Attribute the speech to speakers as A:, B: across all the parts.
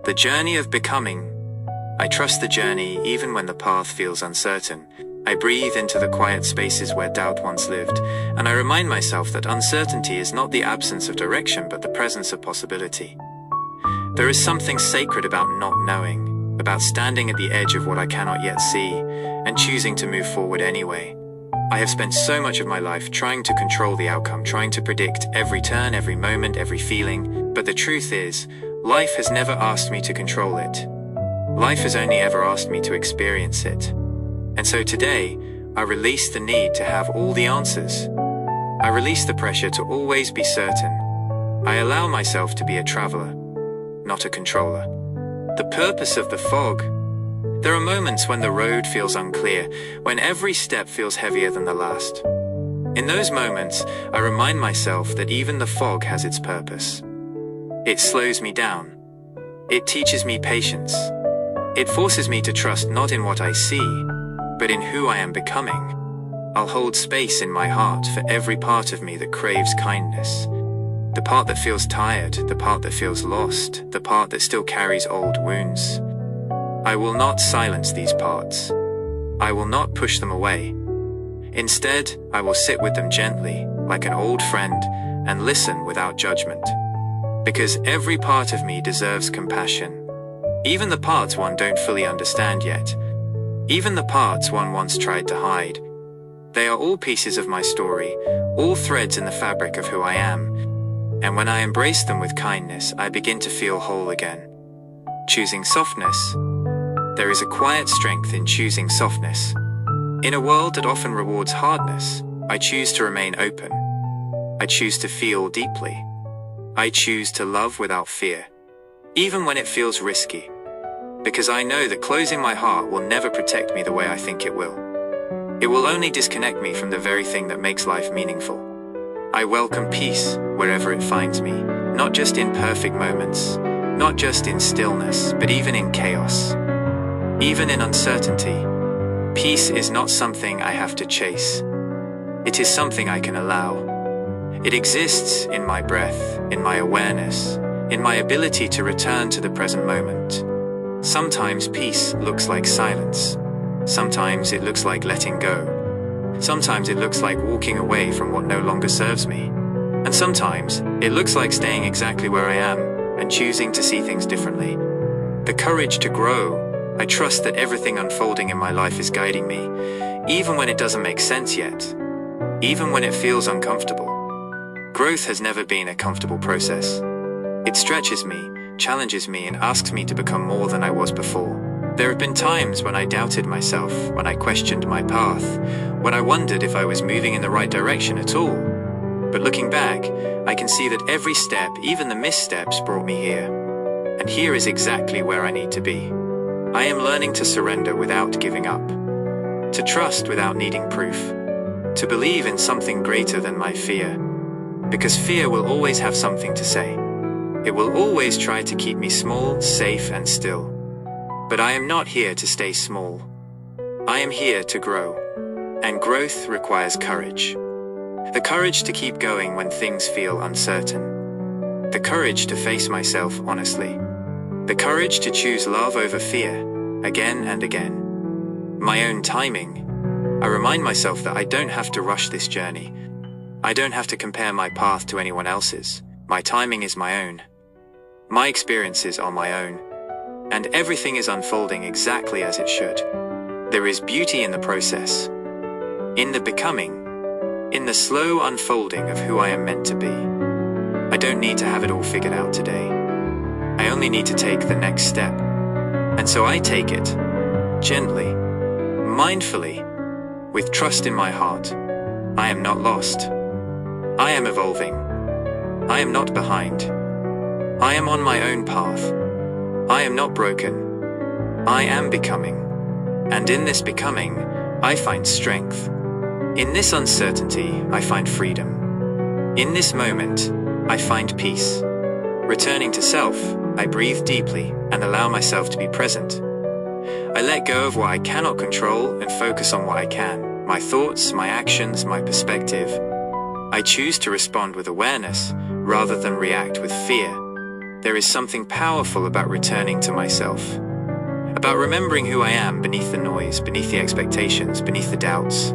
A: The journey of becoming. I trust the journey even when the path feels uncertain. I breathe into the quiet spaces where doubt once lived, and I remind myself that uncertainty is not the absence of direction but the presence of possibility. There is something sacred about not knowing, about standing at the edge of what I cannot yet see, and choosing to move forward anyway. I have spent so much of my life trying to control the outcome, trying to predict every turn, every moment, every feeling, but the truth is, life has never asked me to control it. Life has only ever asked me to experience it. And so today, I release the need to have all the answers. I release the pressure to always be certain. I allow myself to be a traveler, not a controller. The purpose of the fog. There are moments when the road feels unclear, when every step feels heavier than the last. In those moments, I remind myself that even the fog has its purpose. It slows me down. It teaches me patience. It forces me to trust not in what I see, but in who I am becoming. I'll hold space in my heart for every part of me that craves kindness. The part that feels tired, the part that feels lost, the part that still carries old wounds. I will not silence these parts. I will not push them away. Instead, I will sit with them gently, like an old friend, and listen without judgment. Because every part of me deserves compassion. Even the parts one don't fully understand yet. Even the parts one once tried to hide. They are all pieces of my story, all threads in the fabric of who I am. And when I embrace them with kindness, I begin to feel whole again. Choosing softness. There is a quiet strength in choosing softness. In a world that often rewards hardness, I choose to remain open. I choose to feel deeply. I choose to love without fear, even when it feels risky. Because I know that closing my heart will never protect me the way I think it will. It will only disconnect me from the very thing that makes life meaningful. I welcome peace wherever it finds me, not just in perfect moments, not just in stillness, but even in chaos. Even in uncertainty. Peace is not something I have to chase. It is something I can allow. It exists in my breath, in my awareness, in my ability to return to the present moment. Sometimes peace looks like silence. Sometimes it looks like letting go. Sometimes it looks like walking away from what no longer serves me. And sometimes it looks like staying exactly where I am and choosing to see things differently. The courage to grow. I trust that everything unfolding in my life is guiding me, even when it doesn't make sense yet, even when it feels uncomfortable. Growth has never been a comfortable process. It stretches me, challenges me, and asks me to become more than I was before. There have been times when I doubted myself, when I questioned my path, when I wondered if I was moving in the right direction at all. But looking back, I can see that every step, even the missteps, brought me here. And here is exactly where I need to be. I am learning to surrender without giving up, to trust without needing proof, to believe in something greater than my fear. Because fear will always have something to say. It will always try to keep me small, safe, and still. But I am not here to stay small. I am here to grow. And growth requires courage. The courage to keep going when things feel uncertain. The courage to face myself honestly. The courage to choose love over fear, again and again. My own timing. I remind myself that I don't have to rush this journey. I don't have to compare my path to anyone else's. My timing is my own. My experiences are my own. And everything is unfolding exactly as it should. There is beauty in the process, in the becoming, in the slow unfolding of who I am meant to be. I don't need to have it all figured out today. I only need to take the next step. And so I take it, gently, mindfully, with trust in my heart. I am not lost. I am evolving. I am not behind. I am on my own path. I am not broken. I am becoming. And in this becoming, I find strength. In this uncertainty, I find freedom. In this moment, I find peace. Returning to self, I breathe deeply and allow myself to be present. I let go of what I cannot control and focus on what I can. My thoughts, my actions, my perspective. I choose to respond with awareness rather than react with fear. There is something powerful about returning to myself, about remembering who I am beneath the noise, beneath the expectations, beneath the doubts.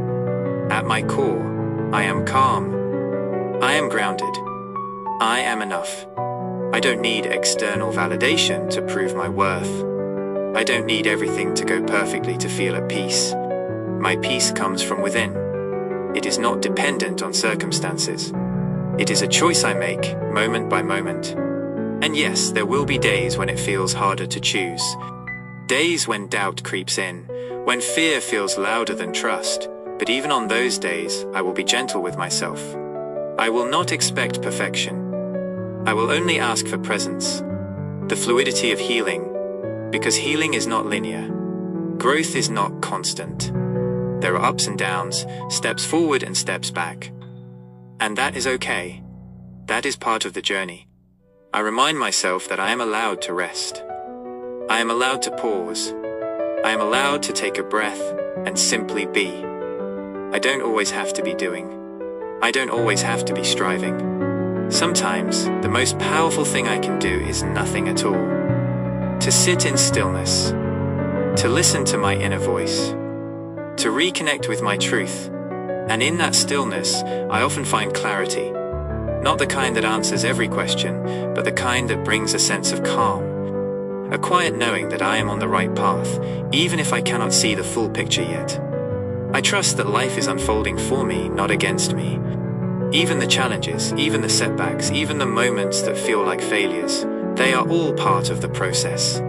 A: At my core, I am calm. I am grounded. I am enough. I don't need external validation to prove my worth. I don't need everything to go perfectly to feel at peace. My peace comes from within. It is not dependent on circumstances. It is a choice I make, moment by moment. And yes, there will be days when it feels harder to choose. Days when doubt creeps in, when fear feels louder than trust. But even on those days, I will be gentle with myself. I will not expect perfection. I will only ask for presence, the fluidity of healing, because healing is not linear. Growth is not constant. There are ups and downs, steps forward and steps back. And that is okay. That is part of the journey. I remind myself that I am allowed to rest. I am allowed to pause. I am allowed to take a breath and simply be. I don't always have to be doing. I don't always have to be striving. Sometimes, the most powerful thing I can do is nothing at all. To sit in stillness. To listen to my inner voice. To reconnect with my truth. And in that stillness, I often find clarity. Not the kind that answers every question, but the kind that brings a sense of calm. A quiet knowing that I am on the right path, even if I cannot see the full picture yet. I trust that life is unfolding for me, not against me. Even the challenges, even the setbacks, even the moments that feel like failures, they are all part of the process.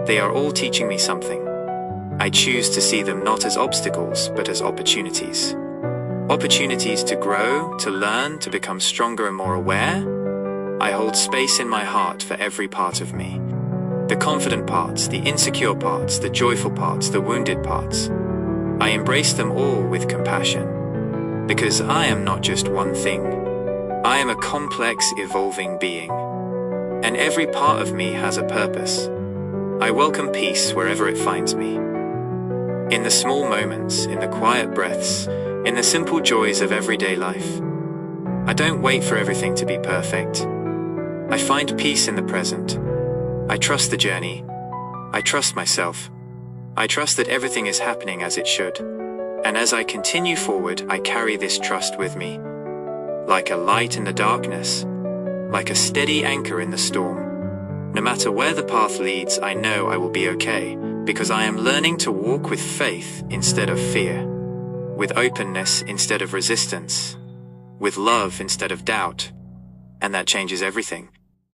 A: They are all teaching me something. I choose to see them not as obstacles, but as opportunities. Opportunities to grow, to learn, to become stronger and more aware. I hold space in my heart for every part of me. The confident parts, the insecure parts, the joyful parts, the wounded parts. I embrace them all with compassion. Because I am not just one thing. I am a complex, evolving being. And every part of me has a purpose. I welcome peace wherever it finds me. In the small moments, in the quiet breaths, in the simple joys of everyday life. I don't wait for everything to be perfect. I find peace in the present. I trust the journey. I trust myself. I trust that everything is happening as it should. And as I continue forward, I carry this trust with me. Like a light in the darkness. Like a steady anchor in the storm. No matter where the path leads, I know I will be okay, because I am learning to walk with faith instead of fear. With openness instead of resistance. With love instead of doubt. And that changes everything.